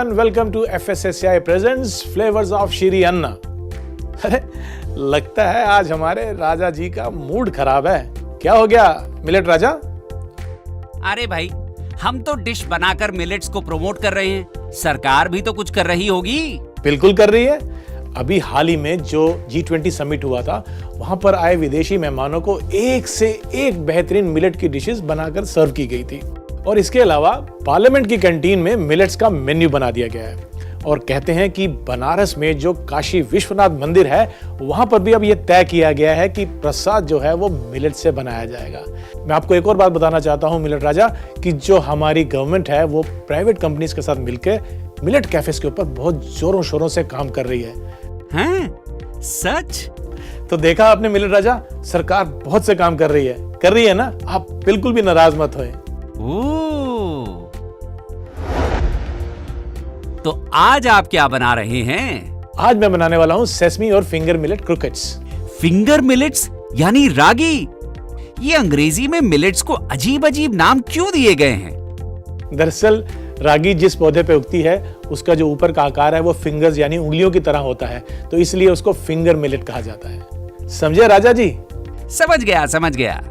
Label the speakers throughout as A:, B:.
A: everyone, welcome to FSSAI presents Flavors of Shri अन्ना। अरे लगता है आज हमारे राजा जी का मूड खराब है। क्या हो गया मिलेट राजा?
B: अरे भाई, हम तो डिश बनाकर मिलेट्स को प्रमोट कर रहे हैं, सरकार भी तो कुछ कर रही होगी।
A: बिल्कुल कर रही है। अभी हाल ही में जो G20 समिट हुआ था, वहां पर आए विदेशी मेहमानों को एक से एक बेहतरीन मिलेट की डिशेस बनाकर सर्व की गई थी। और इसके अलावा पार्लियामेंट की कैंटीन में मिलेट्स का मेन्यू बना दिया गया है। और कहते हैं कि बनारस में जो काशी विश्वनाथ मंदिर है, वहां पर भी अब यह तय किया गया है कि प्रसाद जो है वो मिलेट से बनाया जाएगा। मैं आपको एक और बात बताना चाहता हूं मिलेट राजा, कि जो हमारी गवर्नमेंट है वो प्राइवेट कंपनीज के साथ मिलकर मिलेट कैफेज के ऊपर बहुत जोरों शोरों से काम कर रही है।
B: हैं? सच?
A: तो देखा आपने मिलेट राजा, सरकार बहुत से काम कर रही है ना। आप बिल्कुल भी नाराज मत होए।
B: तो आज आप क्या बना रहे हैं?
A: आज मैं बनाने वाला हूं सेसमी और finger millet croquettes.
B: Finger millets यानी रागी। ये अंग्रेजी में मिलेट्स को अजीब अजीब नाम क्यों दिए गए हैं?
A: दरअसल रागी जिस पौधे पे उगती है, उसका जो ऊपर का आकार है वो फिंगर्स यानी उंगलियों की तरह होता है, तो इसलिए उसको फिंगर मिलेट कहा जाता है। समझे राजा जी?
B: समझ गया।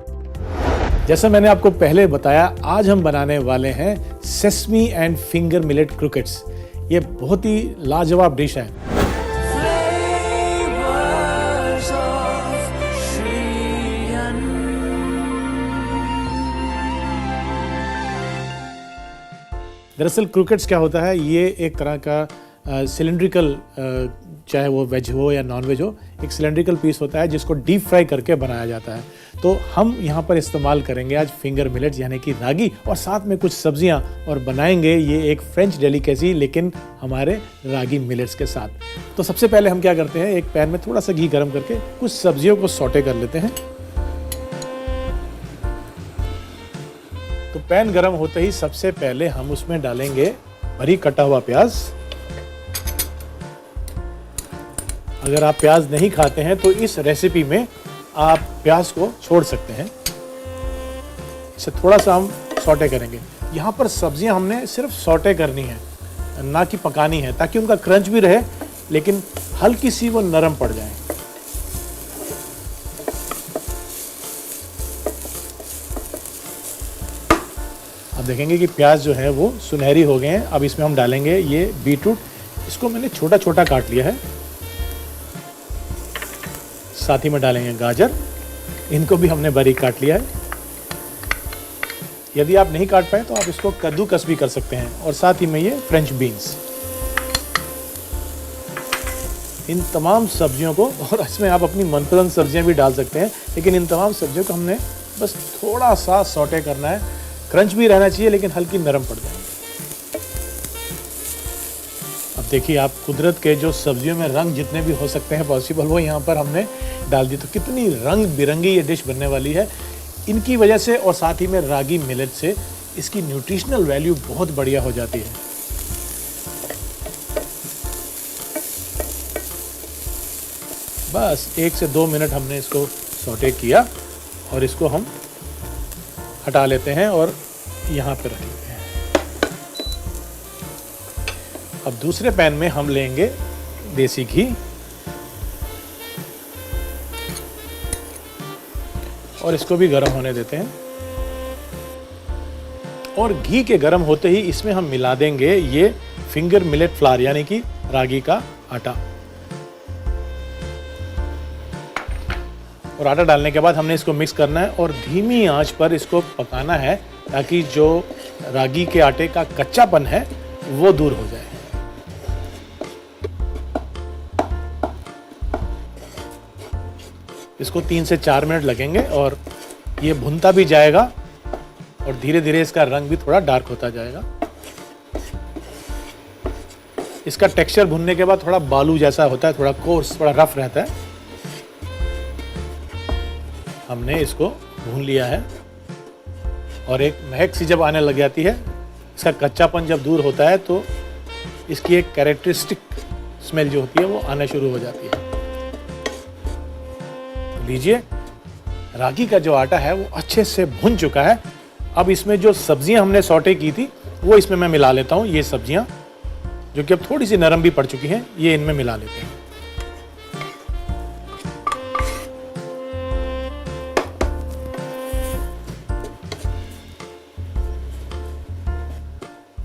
A: जैसा मैंने आपको पहले बताया, आज हम बनाने वाले हैं sesame and finger millet croquettes. ये बहुत ही लाजवाब डिश है। दरअसल क्रोकेट्स क्या होता है, ये एक तरह का सिलेंड्रिकल, चाहे वो वेज हो या नॉन वेज हो, एक सिलेंड्रिकल पीस होता है जिसको डीप फ्राई करके बनाया जाता है। तो हम यहाँ पर इस्तेमाल करेंगे आज फिंगर मिलेट्स यानी कि रागी, और साथ में कुछ सब्जियाँ, और बनाएंगे ये एक फ्रेंच डेलिकेसी लेकिन हमारे रागी मिलेट्स के साथ। तो सबसे पहले हम क्या करते हैं, एक पैन में थोड़ा सा घी गर्म करके कुछ सब्जियों को सौटे कर लेते हैं। तो पैन गर्म होते ही सबसे पहले हम उसमें डालेंगे बारीक कटा हुआ प्याज। अगर आप प्याज नहीं खाते हैं तो इस रेसिपी में आप प्याज को छोड़ सकते हैं। इसे थोड़ा सा हम सौटे करेंगे। यहाँ पर सब्जियां हमने सिर्फ सौटे करनी है, ना कि पकानी है, ताकि उनका क्रंच भी रहे लेकिन हल्की सी वो नरम पड़ जाए। अब देखेंगे कि प्याज जो है वो सुनहरी हो गए हैं। अब इसमें हम डालेंगे ये बीटरूट। इसको मैंने छोटा छोटा काट लिया है। साथ ही में डालेंगे गाजर, इनको भी हमने बारीक काट लिया है। यदि आप नहीं काट पाए तो आप इसको कद्दूकस भी कर सकते हैं। और साथ ही में ये फ्रेंच बीन्स। इन तमाम सब्जियों को, और इसमें आप अपनी मनपसंद सब्जियां भी डाल सकते हैं, लेकिन इन तमाम सब्जियों को हमने बस थोड़ा सा सौटे करना है। क्रंच भी रहना चाहिए लेकिन हल्की नरम पड़ जाएगी। अब देखिए, आप कुदरत के जो सब्जियों में रंग जितने भी हो सकते हैं पॉसिबल, वो यहाँ पर हमने डाल दी। तो कितनी रंग बिरंगी ये डिश बनने वाली है इनकी वजह से, और साथ ही में रागी मिलेट से इसकी न्यूट्रिशनल वैल्यू बहुत बढ़िया हो जाती है। बस 1 से 2 मिनट हमने इसको सौटे किया और इसको हम हटा लेते हैं और यहाँ पर रख लेते हैं। अब दूसरे पैन में हम लेंगे देसी घी, और इसको भी गर्म होने देते हैं। और घी के गर्म होते ही इसमें हम मिला देंगे ये फिंगर मिलेट फ्लावर यानी कि रागी का आटा। और आटा डालने के बाद हमने इसको मिक्स करना है और धीमी आंच पर इसको पकाना है, ताकि जो रागी के आटे का कच्चापन है वो दूर हो जाए। इसको 3 से 4 मिनट लगेंगे और ये भुनता भी जाएगा और धीरे धीरे इसका रंग भी थोड़ा डार्क होता जाएगा। इसका टेक्सचर भुनने के बाद थोड़ा बालू जैसा होता है, थोड़ा कोर्स, थोड़ा रफ रहता है। हमने इसको भून लिया है और एक महक सी जब आने लग जाती है, इसका कच्चापन जब दूर होता है, तो इसकी एक कैरेक्टरिस्टिक स्मेल जो होती है वो आना शुरू हो जाती है। लीजिए, रागी का जो आटा है वो अच्छे से भुन चुका है। अब इसमें जो सब्जियां हमने सौटे की थी वो इसमें मैं मिला लेता हूँ। ये सब्जियां जो कि अब थोड़ी सी नरम भी पड़ चुकी हैं, ये इनमें मिला लेते हैं।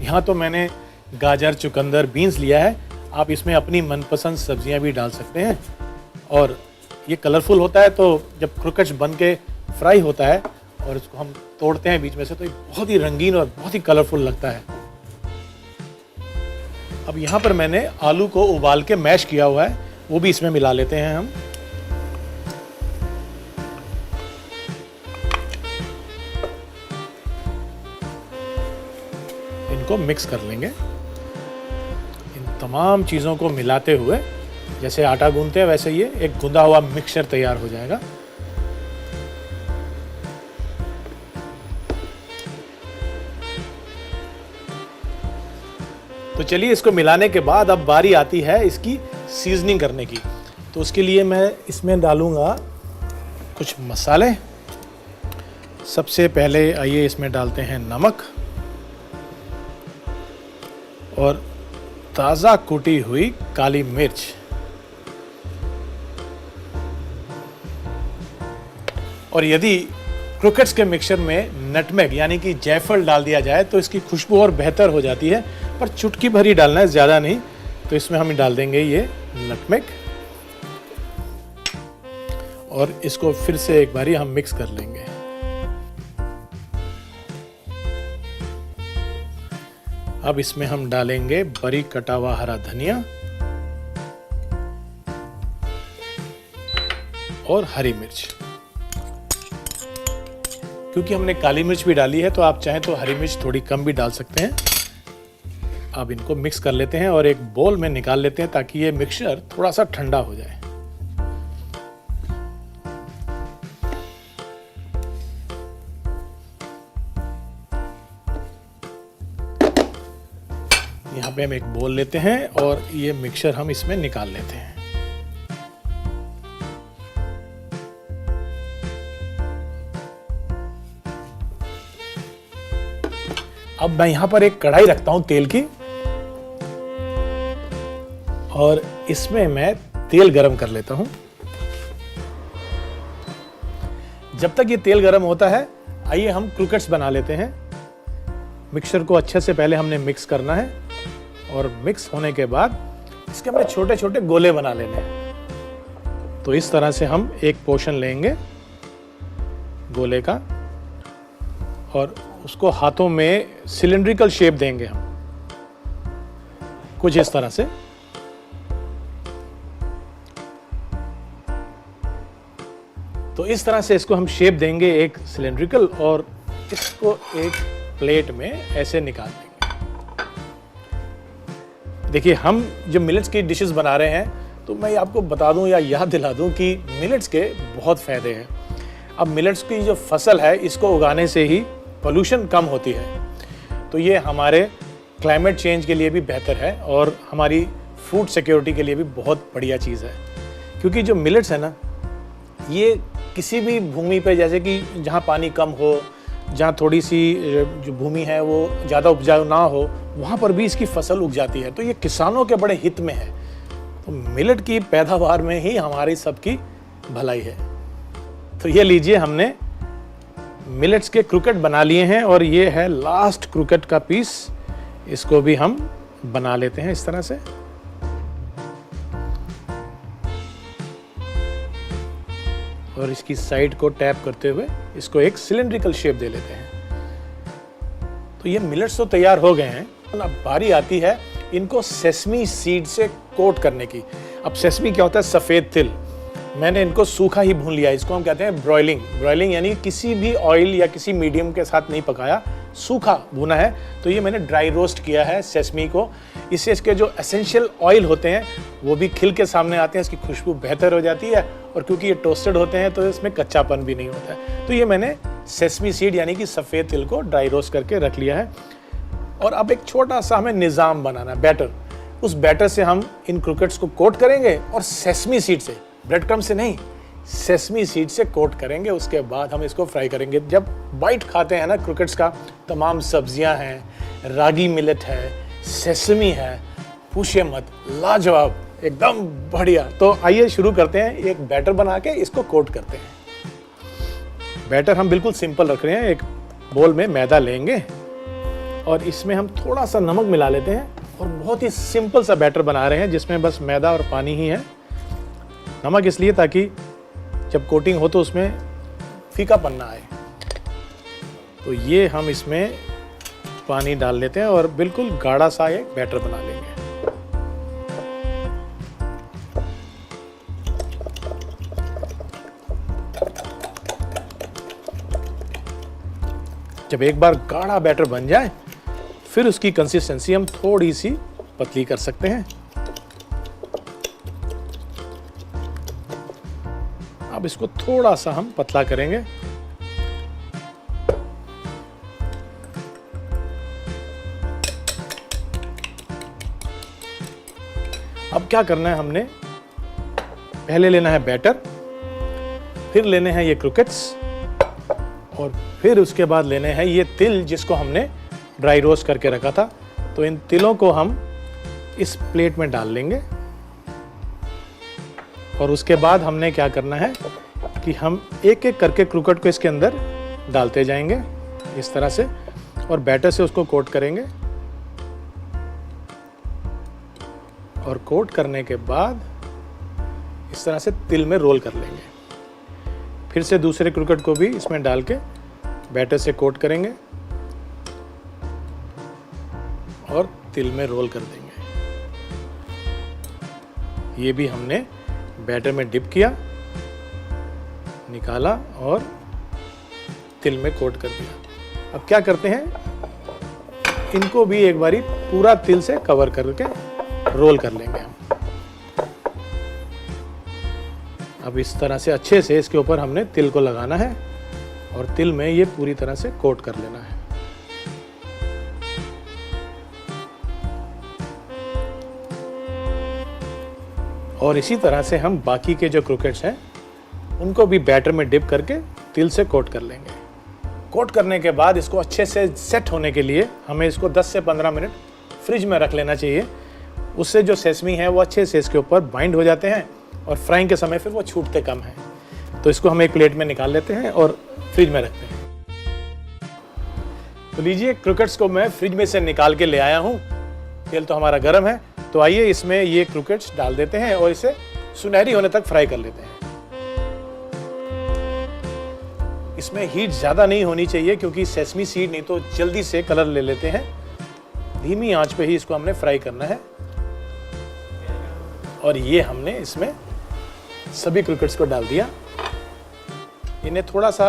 A: यहाँ तो मैंने गाजर, चुकंदर, बीन्स लिया है। आप इसमें अपनी मनपसंद सब्जियां भी डाल सकते हैं और ये कलरफुल होता है, तो जब क्रोकेट्स बन के फ्राई होता है और इसको हम तोड़ते हैं बीच में से, तो ये बहुत ही रंगीन और बहुत ही कलरफुल लगता है। अब यहाँ पर मैंने आलू को उबाल के मैश किया हुआ है, वो भी इसमें मिला लेते हैं हम। इनको मिक्स कर लेंगे। इन तमाम चीज़ों को मिलाते हुए जैसे आटा गूंथते हैं वैसे ये एक गूंदा हुआ मिक्सचर तैयार हो जाएगा। तो चलिए, इसको मिलाने के बाद अब बारी आती है इसकी सीजनिंग करने की। तो उसके लिए मैं इसमें डालूंगा कुछ मसाले। सबसे पहले आइए इसमें डालते हैं नमक और ताज़ा कूटी हुई काली मिर्च। और यदि क्रोकेट्स के मिक्सचर में नटमेग यानी कि जायफल डाल दिया जाए तो इसकी खुशबू और बेहतर हो जाती है, पर चुटकी भर ही डालना है, ज़्यादा नहीं। तो इसमें हम डाल देंगे ये नटमेग और इसको फिर से एक बारी हम मिक्स कर लेंगे। अब इसमें हम डालेंगे बारीक कटा हुआ हरा धनिया और हरी मिर्च। क्योंकि हमने काली मिर्च भी डाली है तो आप चाहें तो हरी मिर्च थोड़ी कम भी डाल सकते हैं। अब इनको मिक्स कर लेते हैं और एक बोल में निकाल लेते हैं ताकि ये मिक्सचर थोड़ा सा ठंडा हो जाए। यहाँ पे हम एक बोल लेते हैं और ये मिक्सचर हम इसमें निकाल लेते हैं। अब मैं यहाँ पर एक कढ़ाई रखता हूँ तेल की और इसमें मैं तेल गरम कर लेता हूँ। जब तक ये तेल गरम होता है, आइए हम क्रोकेट्स बना लेते हैं। मिक्सचर को अच्छे से पहले हमने मिक्स करना है और मिक्स होने के बाद इसके हमने छोटे छोटे गोले बना लेने हैं। तो इस तरह से हम एक पोर्शन लेंगे गोले का और उसको हाथों में सिलिंड्रिकल शेप देंगे हम, कुछ इस तरह से। तो इस तरह से इसको हम शेप देंगे एक सिलिंड्रिकल और इसको एक प्लेट में ऐसे निकाल देंगे। देखिए, हम जो मिलेट्स की डिशेस बना रहे हैं, तो मैं आपको बता दूं या याद दिला दूं कि मिलेट्स के बहुत फायदे हैं। अब मिलेट्स की जो फसल है, इसको उगाने से ही पोल्यूशन कम होती है, तो ये हमारे क्लाइमेट चेंज के लिए भी बेहतर है और हमारी फूड सिक्योरिटी के लिए भी बहुत बढ़िया चीज़ है। क्योंकि जो मिलेट्स है ना, ये किसी भी भूमि पे, जैसे कि जहाँ पानी कम हो, जहाँ थोड़ी सी जो भूमि है वो ज़्यादा उपजाऊ ना हो, वहाँ पर भी इसकी फसल उग जाती है। तो ये किसानों के बड़े हित में है। तो मिलेट की पैदावार में ही हमारी सबकी भलाई है। तो ये लीजिए, हमने मिलेट्स के क्रोकेट बना लिए हैं और ये है लास्ट क्रोकेट का पीस। इसको भी हम बना लेते हैं इस तरह से। और इसकी साइड को टैप करते हुए इसको एक सिलिंड्रिकल शेप दे लेते हैं। तो ये मिलेट्स तो तैयार हो गए हैं। अब बारी आती है इनको सेसमी सीड से कोट करने की। अब सेसमी क्या होता है? सफ़ेद तिल। मैंने इनको सूखा ही भून लिया। इसको हम कहते हैं ब्रॉयलिंग। ब्रॉयलिंग यानी किसी भी ऑयल या किसी मीडियम के साथ नहीं पकाया, सूखा भुना है। तो ये मैंने ड्राई रोस्ट किया है सेसमी को। इससे इसके जो एसेंशियल ऑयल होते हैं वो भी खिल के सामने आते हैं, इसकी खुशबू बेहतर हो जाती है और क्योंकि ये टोस्टेड होते हैं तो इसमें कच्चापन भी नहीं होता है। तो ये मैंने सेसमी सीड यानी कि सफ़ेद तिल को ड्राई रोस्ट करके रख लिया है। और अब एक छोटा सा हमें निज़ाम बनाना है, बैटर। उस बैटर से हम इन क्रोकेट्स को कोट करेंगे और सेसमी सीड से, ब्रेड क्रम्ब से नहीं, सेसमी सीड से कोट करेंगे। उसके बाद हम इसको फ्राई करेंगे। जब बाइट खाते हैं ना क्रोकेट्स का, तमाम सब्जियां हैं, रागी मिलेट है, सेसमी है, पूछिए मत, लाजवाब, एकदम बढ़िया। तो आइए शुरू करते हैं, एक बैटर बना के इसको कोट करते हैं। बैटर हम बिल्कुल सिंपल रख रहे हैं। एक बोल में मैदा लेंगे और इसमें हम थोड़ा सा नमक मिला लेते हैं और बहुत ही सिंपल सा बैटर बना रहे हैं जिसमें बस मैदा और पानी ही है। नमक इसलिए ताकि जब कोटिंग हो तो उसमें फीकापन ना आए। तो ये हम इसमें पानी डाल लेते हैं और बिल्कुल गाढ़ा सा एक बैटर बना लेंगे। जब एक बार गाढ़ा बैटर बन जाए फिर उसकी कंसिस्टेंसी हम थोड़ी सी पतली कर सकते हैं। अब इसको थोड़ा सा हम पतला करेंगे। अब क्या करना है, हमने पहले लेना है बैटर, फिर लेने हैं ये क्रूकेट्स और फिर उसके बाद लेने हैं ये तिल जिसको हमने ड्राई रोस्ट करके रखा था। तो इन तिलों को हम इस प्लेट में डाल लेंगे और उसके बाद हमने क्या करना है कि हम एक एक करके क्रूकेट को इसके अंदर डालते जाएंगे इस तरह से और बैटर से उसको कोट करेंगे। और कोट करने के बाद इस तरह से तिल में रोल कर लेंगे। फिर से दूसरे क्रूकेट को भी इसमें डाल के बैटर से कोट करेंगे और तिल में रोल कर देंगे। ये भी हमने बैटर में डिप किया, निकाला और तिल में कोट कर दिया। अब क्या करते हैं, इनको भी एक बारी पूरा तिल से कवर करके रोल कर लेंगे हम। अब इस तरह से अच्छे से इसके ऊपर हमने तिल को लगाना है और तिल में ये पूरी तरह से कोट कर लेना है। और इसी तरह से हम बाकी के जो क्रूकेट्स हैं उनको भी बैटर में डिप करके तिल से कोट कर लेंगे। कोट करने के बाद इसको अच्छे से सेट होने के लिए हमें इसको 10 से 15 मिनट फ्रिज में रख लेना चाहिए। उससे जो सेसमी है वो अच्छे से इसके ऊपर बाइंड हो जाते हैं और फ्राइंग के समय फिर वो छूटते कम हैं। तो इसको हम एक प्लेट में निकाल लेते हैं और फ्रिज में रखते हैं। तो लीजिए, क्रूकेट्स को मैं फ्रिज में से निकाल के ले आया हूँ। तेल तो हमारा गर्म है, तो आइए इसमें ये क्रूकेट्स डाल देते हैं और इसे सुनहरी होने तक फ्राई कर लेते हैं। इसमें हीट ज़्यादा नहीं होनी चाहिए क्योंकि सेसमी सीड नहीं तो जल्दी से कलर ले लेते हैं। धीमी आंच पे ही इसको हमने फ्राई करना है। और ये हमने इसमें सभी क्रूकेट्स को डाल दिया। इन्हें थोड़ा सा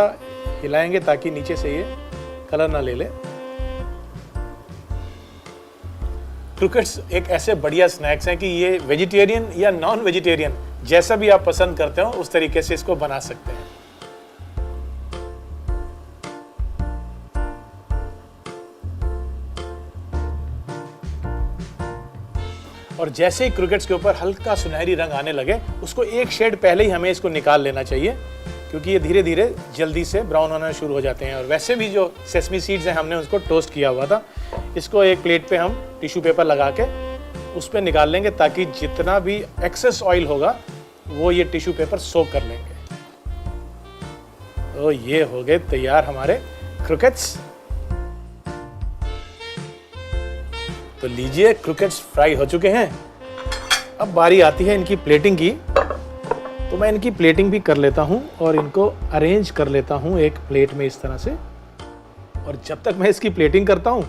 A: हिलाएंगे ताकि नीचे से ये कलर ना ले ले। क्रूकेट्स एक ऐसे बढ़िया स्नैक्स हैं कि ये वेजिटेरियन या नॉन वेजिटेरियन जैसा भी आप पसंद करते हो उस तरीके से इसको बना सकते हैं। और जैसे ही क्रूकेट्स के ऊपर हल्का सुनहरी रंग आने लगे उसको एक शेड पहले ही हमें इसको निकाल लेना चाहिए क्योंकि ये धीरे धीरे जल्दी से ब्राउन होना शुरू हो जाते हैं। और वैसे भी जो सेसमी सीड्स हैं हमने उसको टोस्ट किया हुआ था। इसको एक प्लेट पे हम टिश्यू पेपर लगा के उस पर निकाल लेंगे ताकि जितना भी एक्सेस ऑयल होगा वो ये टिश्यू पेपर सोक कर लेंगे। तो ये हो गए तैयार हमारे क्रूकेट्स। तो लीजिए, क्रूकेट्स फ्राई हो चुके हैं। अब बारी आती है इनकी प्लेटिंग की। तो मैं इनकी प्लेटिंग भी कर लेता हूं और इनको अरेंज कर लेता हूं एक प्लेट में इस तरह से। और जब तक मैं इसकी प्लेटिंग करता हूं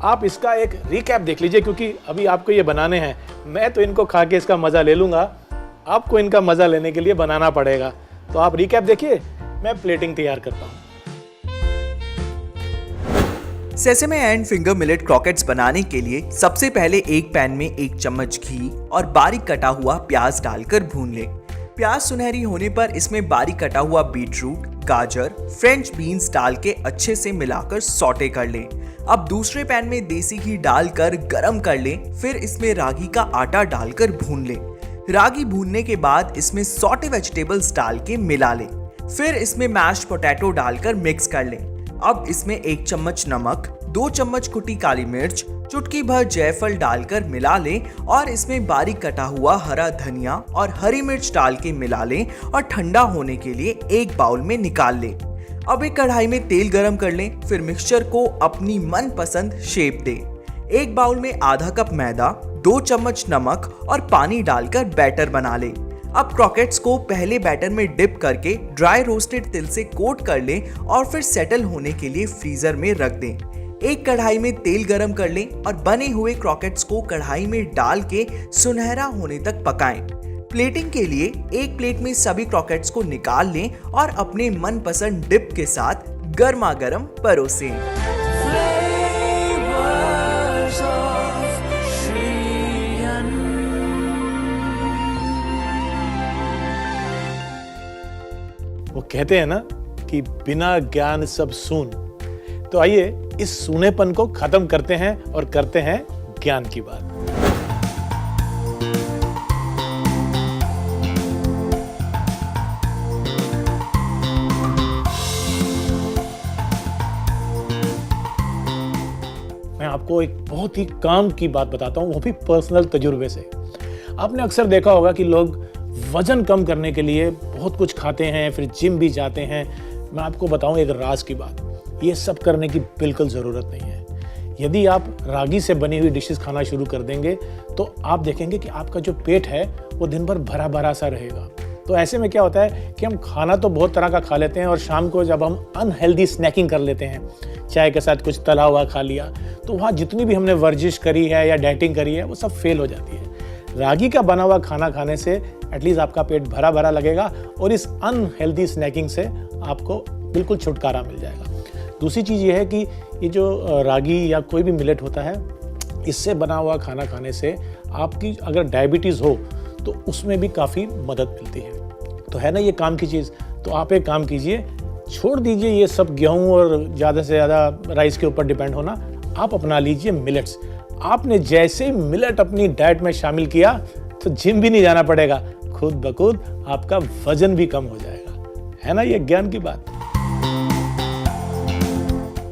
A: आप इसका एक रिकैप देख लीजिए क्योंकि अभी आपको ये बनाने हैं। मैं तो इनको खा के इसका मज़ा ले लूँगा, आपको इनका मज़ा लेने के लिए बनाना पड़ेगा। तो आप रिकैप देखिए, मैं प्लेटिंग तैयार करता हूँ।
C: सेसेमे एंड फिंगर मिलेट क्रॉकेट्स बनाने के लिए सबसे पहले एक पैन में 1 चम्मच घी और बारीक कटा हुआ प्याज डालकर भून लें। प्याज सुनहरी होने पर इसमें बारीक कटा हुआ बीटरूट, गाजर, फ्रेंच बीन्स डाल के अच्छे से मिलाकर सौटे कर लें। अब दूसरे पैन में देसी घी डालकर गरम कर लें। फिर इसमें रागी का आटा डालकर भून लें। रागी भूनने के बाद इसमें सौटे वेजिटेबल्स डाल के मिला लें। फिर इसमें मैश्ड पोटैटो डालकर मिक्स कर लें। अब इसमें 1 चम्मच नमक, 2 चम्मच कुटी काली मिर्च, चुटकी भर जायफल डालकर मिला लें और इसमें बारीक कटा हुआ हरा धनिया और हरी मिर्च डाल के मिला लें और ठंडा होने के लिए एक बाउल में निकाल लें। अब एक कढ़ाई में तेल गरम कर लें, फिर मिक्सचर को अपनी मनपसंद शेप दें। एक बाउल में आधा कप मैदा, 2 चम्मच नमक और पानी डालकर बैटर बना लें। अब क्रॉकेट्स को पहले बैटर में डिप करके ड्राई रोस्टेड तिल से कोट कर लें और फिर सेटल होने के लिए फ्रीजर में रख दें। एक कढ़ाई में तेल गरम कर लें और बने हुए क्रॉकेट्स को कढ़ाई में डाल के सुनहरा होने तक पकाएं। प्लेटिंग के लिए एक प्लेट में सभी क्रॉकेट्स को निकाल लें और अपने मनपसंद डिप के साथ गर्मा गर्म परोसें।
A: वो कहते हैं ना कि बिना ज्ञान सब सून। तो आइए इस सूनेपन को खत्म करते हैं और करते हैं ज्ञान की बात। मैं आपको एक बहुत ही काम की बात बताता हूं, वो भी पर्सनल तजुर्बे से। आपने अक्सर देखा होगा कि लोग वजन कम करने के लिए बहुत कुछ खाते हैं, फिर जिम भी जाते हैं। मैं आपको बताऊं एक राज की बात, ये सब करने की बिल्कुल ज़रूरत नहीं है। यदि आप रागी से बनी हुई डिशेस खाना शुरू कर देंगे तो आप देखेंगे कि आपका जो पेट है वो दिन भर भरा भरा सा रहेगा। तो ऐसे में क्या होता है कि हम खाना तो बहुत तरह का खा लेते हैं और शाम को जब हम अनहेल्दी स्नैकिंग कर लेते हैं, चाय के साथ कुछ तला हुआ खा लिया, तो वहाँ जितनी भी हमने वर्जिश करी है या डाइटिंग करी है वो सब फेल हो जाती है। रागी का बना हुआ खाना खाने से एटलीस्ट आपका पेट भरा भरा लगेगा और इस अनहेल्दी स्नैकिंग से आपको बिल्कुल छुटकारा मिल जाएगा। दूसरी चीज़ ये है कि ये जो रागी या कोई भी मिलेट होता है, इससे बना हुआ खाना खाने से आपकी अगर डायबिटीज़ हो तो उसमें भी काफ़ी मदद मिलती है। तो है ना ये काम की चीज़। तो आप एक काम कीजिए, छोड़ दीजिए ये सब गेहूँ और ज़्यादा से ज़्यादा राइस के ऊपर डिपेंड होना। आप अपना लीजिए मिलेट्स। आपने जैसे ही मिलेट अपनी डाइट में शामिल किया तो जिम भी नहीं जाना पड़ेगा, खुद ब खुद आपका वजन भी कम हो जाएगा। है ना ये ज्ञान की बात।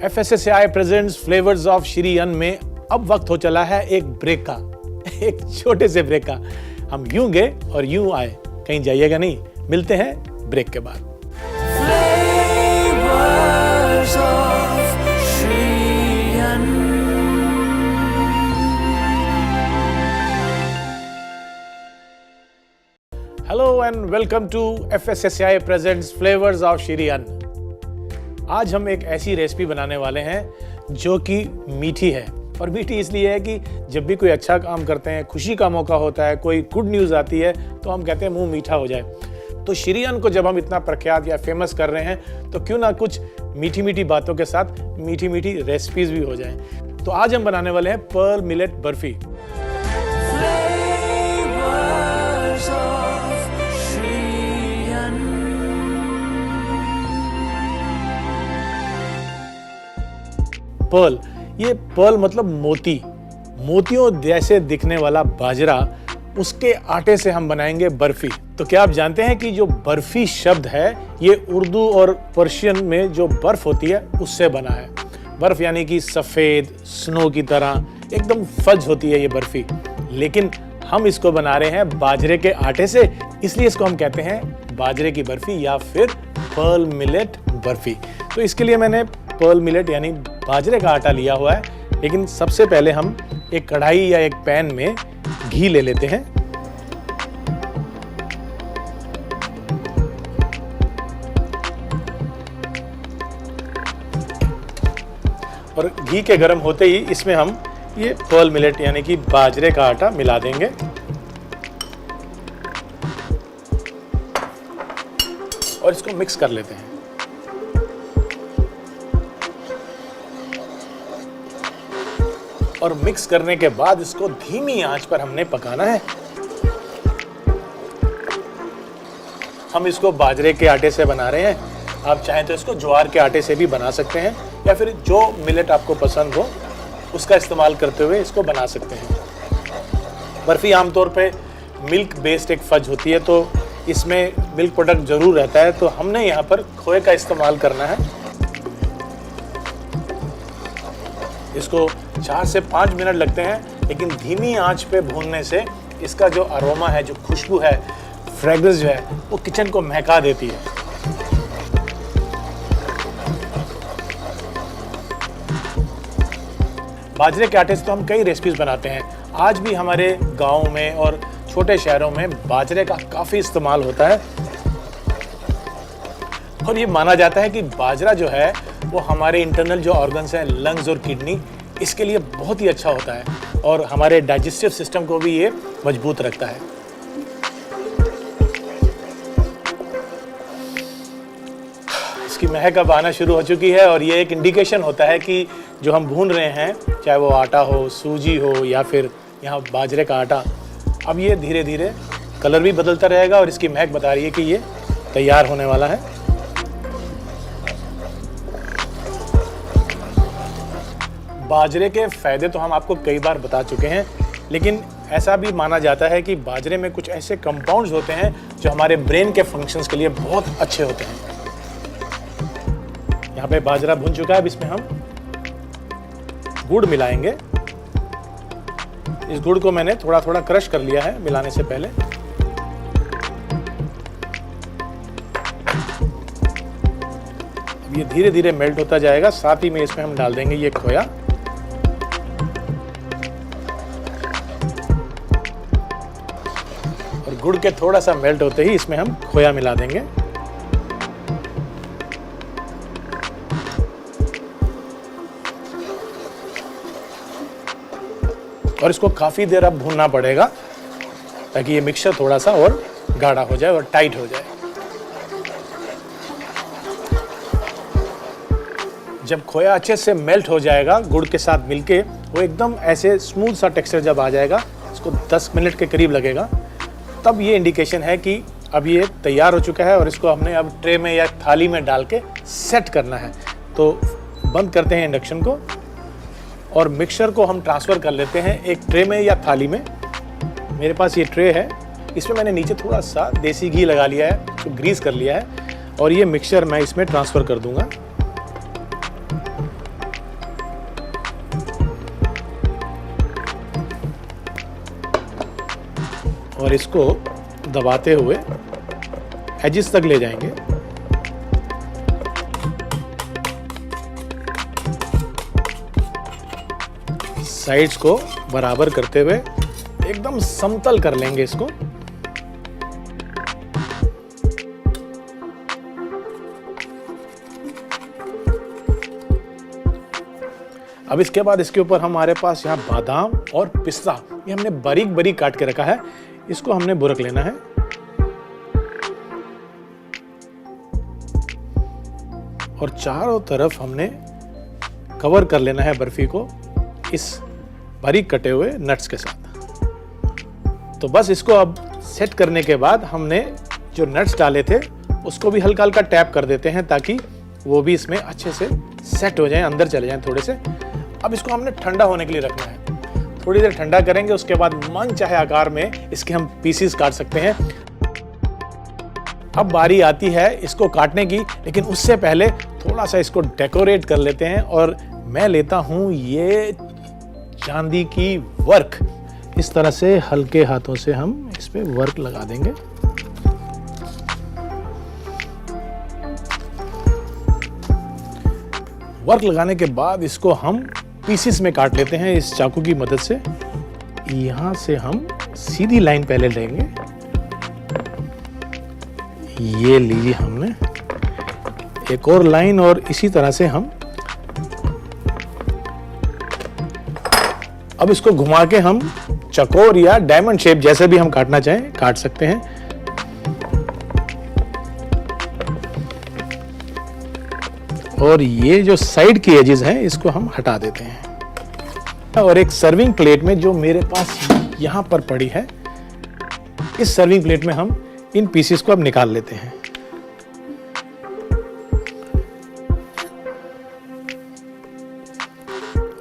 A: FSSAI presents flavours of Shri अन्न में अब वक्त हो चला है एक ब्रेक का, एक छोटे से ब्रेक का। हम यूं गए और यूं आए, कहीं जाइएगा नहीं। मिलते हैं ब्रेक के बाद। Hello and welcome to FSSAI presents flavours of Shri Anna. आज हम एक ऐसी रेसिपी बनाने वाले हैं जो कि मीठी है। और मीठी इसलिए है कि जब भी कोई अच्छा काम करते हैं, खुशी का मौका होता है, कोई गुड न्यूज़ आती है, तो हम कहते हैं मुंह मीठा हो जाए। तो श्री अन्न को जब हम इतना प्रख्यात या फेमस कर रहे हैं तो क्यों ना कुछ मीठी मीठी बातों के साथ मीठी मीठी रेसिपीज भी हो जाएं। तो आज हम बनाने वाले हैं पर्ल मिलेट बर्फी। पर्ल, ये पर्ल मतलब मोती, मोतियों जैसे दिखने वाला बाजरा, उसके आटे से हम बनाएंगे बर्फी। तो क्या आप जानते हैं कि जो बर्फी शब्द है ये उर्दू और पर्शियन में जो बर्फ होती है उससे बना है। बर्फ यानी कि सफ़ेद स्नो की तरह एकदम फज होती है ये बर्फी, लेकिन हम इसको बना रहे हैं बाजरे के आटे से, इसलिए इसको हम कहते हैं बाजरे की बर्फी या फिर पर्ल मिलेट बर्फी। तो इसके लिए मैंने पर्ल मिलेट यानी बाजरे का आटा लिया हुआ है, लेकिन सबसे पहले हम एक कढ़ाई या एक पैन में घी ले लेते हैं। और घी के गर्म होते ही इसमें हम ये पर्ल मिलेट यानी कि बाजरे का आटा मिला देंगे। और इसको मिक्स कर लेते हैं। और मिक्स करने के बाद इसको धीमी आंच पर हमने पकाना है। हम इसको बाजरे के आटे से बना रहे हैं, आप चाहें तो इसको ज्वार के आटे से भी बना सकते हैं या फिर जो मिलेट आपको पसंद हो उसका इस्तेमाल करते हुए इसको बना सकते हैं। बर्फ़ी आमतौर पे मिल्क बेस्ड एक फज होती है, तो इसमें मिल्क प्रोडक्ट ज़रूर रहता है, तो हमने यहाँ पर खोए का इस्तेमाल करना है। इसको 4 से 5 मिनट लगते हैं, लेकिन धीमी आंच पे भूनने से इसका जो अरोमा है, जो खुशबू है, फ्रेग्रेंस जो है, वो किचन को महका देती है। बाजरे के आटे से तो हम कई रेसिपीज बनाते हैं। आज भी हमारे गाँव में और छोटे शहरों में बाजरे का काफ़ी इस्तेमाल होता है और ये माना जाता है कि बाजरा जो है वो हमारे इंटरनल जो ऑर्गन्स हैं, लंग्स और किडनी, इसके लिए बहुत ही अच्छा होता है और हमारे डाइजेस्टिव सिस्टम को भी ये मजबूत रखता है। इसकी महक अब आना शुरू हो चुकी है और ये एक इंडिकेशन होता है कि जो हम भून रहे हैं, चाहे वो आटा हो, सूजी हो या फिर यहाँ बाजरे का आटा, अब ये धीरे धीरे कलर भी बदलता रहेगा और इसकी महक बता रही है कि ये तैयार होने वाला है। बाजरे के फ़ायदे तो हम आपको कई बार बता चुके हैं, लेकिन ऐसा भी माना जाता है कि बाजरे में कुछ ऐसे कंपाउंड्स होते हैं जो हमारे ब्रेन के फंक्शंस के लिए बहुत अच्छे होते हैं। यहाँ पे बाजरा भुन चुका है, अब इसमें हम गुड़ मिलाएंगे। इस गुड़ को मैंने थोड़ा थोड़ा क्रश कर लिया है मिलाने से पहले। अब ये धीरे धीरे मेल्ट होता जाएगा, साथ ही में इसमें हम डाल देंगे ये खोया। और गुड़ के थोड़ा सा मेल्ट होते ही इसमें हम खोया मिला देंगे। और इसको काफ़ी देर अब भूनना पड़ेगा ताकि ये मिक्सचर थोड़ा सा और गाढ़ा हो जाए और टाइट हो जाए। जब खोया अच्छे से मेल्ट हो जाएगा गुड़ के साथ मिलके, वो एकदम ऐसे स्मूथ सा टेक्सचर जब आ जाएगा, इसको 10 मिनट के करीब लगेगा, तब ये इंडिकेशन है कि अब ये तैयार हो चुका है और इसको हमने अब ट्रे में या थाली में डाल के सेट करना है। तो बंद करते हैं इंडक्शन को और मिक्सचर को हम ट्रांसफ़र कर लेते हैं एक ट्रे में या थाली में। मेरे पास ये ट्रे है, इसमें मैंने नीचे थोड़ा सा देसी घी लगा लिया है, तो ग्रीस कर लिया है और ये मिक्सचर मैं इसमें ट्रांसफ़र कर दूंगा। और इसको दबाते हुए एजिस तक ले जाएंगे। साइड्स को बराबर करते हुए एकदम समतल कर लेंगे इसको। अब इसके बाद इसके ऊपर हमारे पास यहाँ बादाम और पिस्ता, ये हमने बारीक बारीक काट के रखा है, इसको हमने बुरक लेना है। और चारों तरफ हमने कवर कर लेना है बर्फी को इस बारीक कटे हुए नट्स के साथ। तो बस इसको अब सेट करने के बाद हमने जो नट्स डाले थे उसको भी हल्का हल्का टैप कर देते हैं ताकि वो भी इसमें अच्छे से सेट हो जाएं, अंदर चले जाएं थोड़े से। अब इसको हमने ठंडा होने के लिए रखना है। थोड़ी देर ठंडा करेंगे, उसके बाद मन चाहे आकार में इसके हम पीसीस काट सकते हैं। अब बारी आती है इसको काटने की, लेकिन उससे पहले थोड़ा सा इसको डेकोरेट कर लेते हैं और मैं लेता हूं ये चांदी की वर्क। इस तरह से हल्के हाथों से हम इस पे वर्क लगा देंगे। वर्क लगाने के बाद इसको हम पीसेस में काट लेते हैं इस चाकू की मदद से। यहां से हम सीधी लाइन पहले लेंगे, ये लीजिए हमने एक और लाइन, और इसी तरह से हम अब इसको घुमा के हम चकोर या डायमंड शेप जैसे भी हम काटना चाहें काट सकते हैं। और ये जो साइड की एजेस हैं इसको हम हटा देते हैं। और एक सर्विंग प्लेट में जो मेरे पास यहां पर पड़ी है, इस सर्विंग प्लेट में हम इन पीसेस को अब निकाल लेते हैं।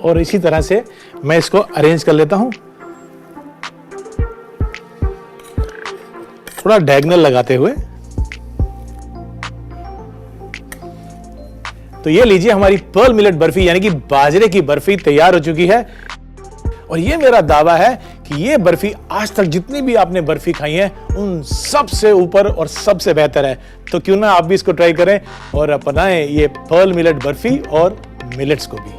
A: और इसी तरह से मैं इसको अरेंज कर लेता हूं, थोड़ा डायगोनल लगाते हुए। तो ये लीजिए, हमारी पर्ल मिलेट बर्फी यानी कि बाजरे की बर्फी तैयार हो चुकी है। और ये मेरा दावा है कि ये बर्फी आज तक जितनी भी आपने बर्फी खाई है उन सबसे ऊपर और सबसे बेहतर है। तो क्यों ना आप भी इसको ट्राई करें और अपनाएं ये पर्ल मिलेट बर्फी और मिलेट्स को भी।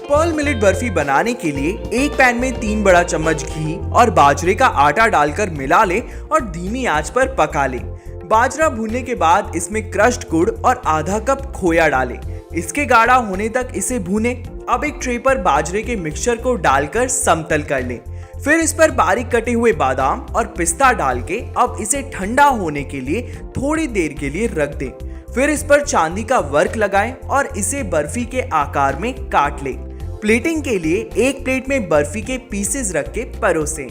C: पर्ल मिलेट बर्फी बनाने के लिए एक पैन में 3 बड़ा चम्मच घी और बाजरे का आटा डालकर मिला ले और धीमी आंच पर पका ले। बाजरा भूनने के बाद इसमें क्रश्ड गुड़ और आधा कप खोया डालें। इसके गाढ़ा होने तक इसे भूनें। अब एक ट्रे पर बाजरे के मिक्सचर को डालकर समतल कर लें। फिर इस पर बारीक कटे हुए बादाम और पिस्ता डाल के अब इसे ठंडा होने के लिए थोड़ी देर के लिए रख दें। फिर इस पर चांदी का वर्क लगाएं और इसे बर्फी के आकार में काट लें। प्लेटिंग के लिए एक प्लेट में बर्फी के पीसेस रख के परोसें।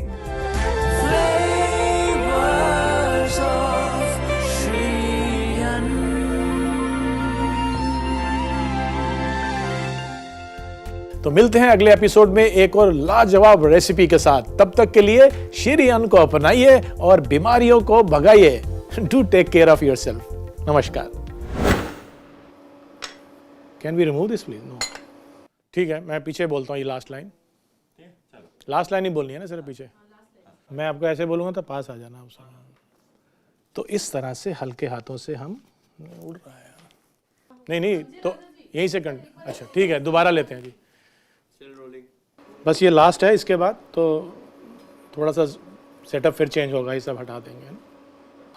A: तो मिलते हैं अगले एपिसोड में एक और लाजवाब रेसिपी के साथ। तब तक के लिए श्री अन्न को अपनाइए और बीमारियों को भगाइए। Do take care of yourself. नमस्कार। Can we remove this please? No. ठीक है, मैं पीछे बोलता हूँ ये लास्ट लाइन। लास्ट लाइन ही बोलनी है ना सिर्फ पीछे। मैं आपको ऐसे बोलूंगा तो पास आ जाना आप। तो इस तरह से हल्के हाथों से हम उड़ रहा है। नहीं तो यहीं से अच्छा ठीक है, दोबारा लेते हैं जी। बस ये लास्ट है, इसके बाद तो थोड़ा सा सेटअप फिर चेंज होगा, ये सब हटा देंगे।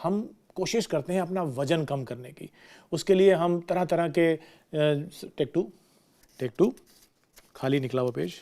A: हम कोशिश करते हैं अपना वजन कम करने की। उसके लिए हम तरह तरह के टेक टू खाली निकला वो पेज।